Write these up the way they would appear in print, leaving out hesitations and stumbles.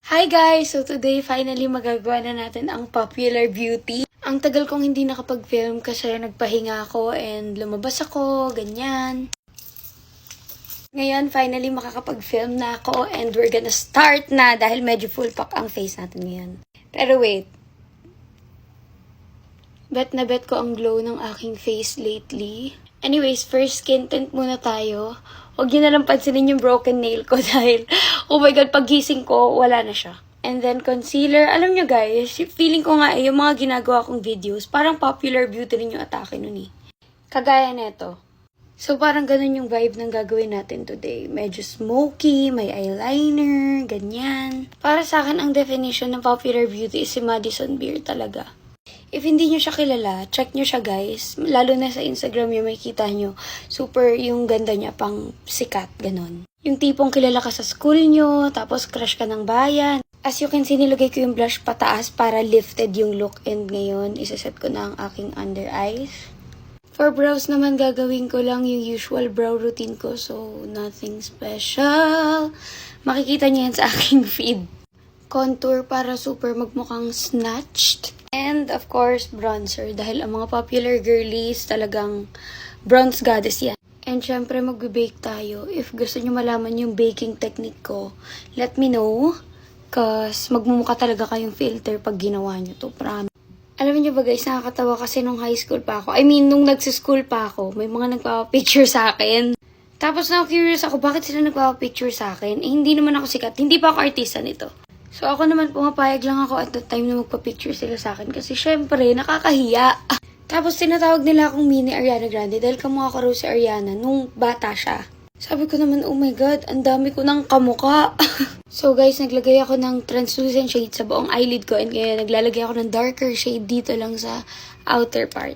Hi guys! So today, finally magagawa na natin ang Popular Beauty. Ang tagal kong hindi nakapag-film kasi nagpahinga ako and lumabas ako, ganyan. Ngayon, finally makakapag-film na ako and we're gonna start na dahil medyo full pack ang face natin ngayon. Pero wait. Bet na bet ko ang glow ng aking face lately. Anyways, first skin tint muna tayo. Huwag niyo nalang pansinin yung broken nail ko dahil, oh my god, paggising ko, wala na siya. And then concealer, alam nyo guys, feeling ko nga yung mga ginagawa kong videos, parang Popular Beauty rin yung atake nun eh. Kagaya neto. So parang ganun yung vibe ng gagawin natin today. Medyo smoky, may eyeliner, ganyan. Para sa akin, ang definition ng Popular Beauty is si Madison Beer talaga. If hindi nyo siya kilala, check nyo siya guys. Lalo na sa Instagram yung makikita nyo. Super yung ganda niya pang sikat, ganon. Yung tipong kilala ka sa school nyo, tapos crush ka ng bayan. As you can see, nilagay ko yung blush pataas para lifted yung look. And ngayon, isaset ko na ang aking under eyes. For brows naman, gagawin ko lang yung usual brow routine ko. So, nothing special. Makikita nyo yan sa aking feed. Contour para super magmukhang snatched. And of course, bronzer. Dahil ang mga popular girlies talagang bronze goddess yan. And syempre, magbe-bake tayo. If gusto nyo malaman yung baking technique ko, let me know. Cause magmumukha talaga kayong filter pag ginawa nyo to. Promise. Alam niyo ba guys, nakakatawa kasi nung high school pa ako. I mean, nung nagsischool pa ako, may mga nagpapapicture sa akin. Tapos na-curious ako, bakit sila nagpapapicture sa akin? Eh, hindi naman ako sikat. Hindi pa ako artista nito. So, ako naman pumapayag lang ako at the time na magpa-picture sila sa akin. Kasi, syempre, nakakahiya. Tapos, tinatawag nila akong mini Ariana Grande dahil kamukha ko raw si Ariana nung bata siya. Sabi ko naman, oh my god, ang dami ko ng kamukha. So, guys, naglagay ako ng translucent shade sa buong eyelid ko. And kaya naglalagay ako ng darker shade dito lang sa outer part.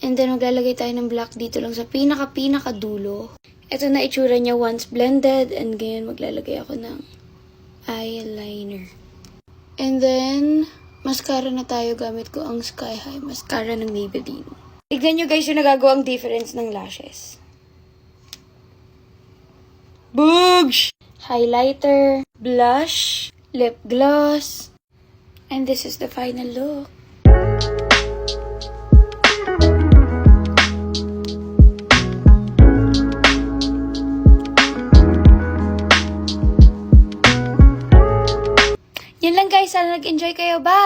And then, maglalagay tayo ng black dito lang sa pinaka dulo. Ito na itsura niya once blended. And ngayon, maglalagay ako ng eyeliner. And then, mascara na tayo. Gamit ko ang Sky High mascara ng Maybelline. Tignan nyo guys yung nagagawang difference ng lashes. Boogs! Highlighter, blush, lip gloss. And this is the final look. Yan lang guys, sana nag-enjoy kayo. Bye!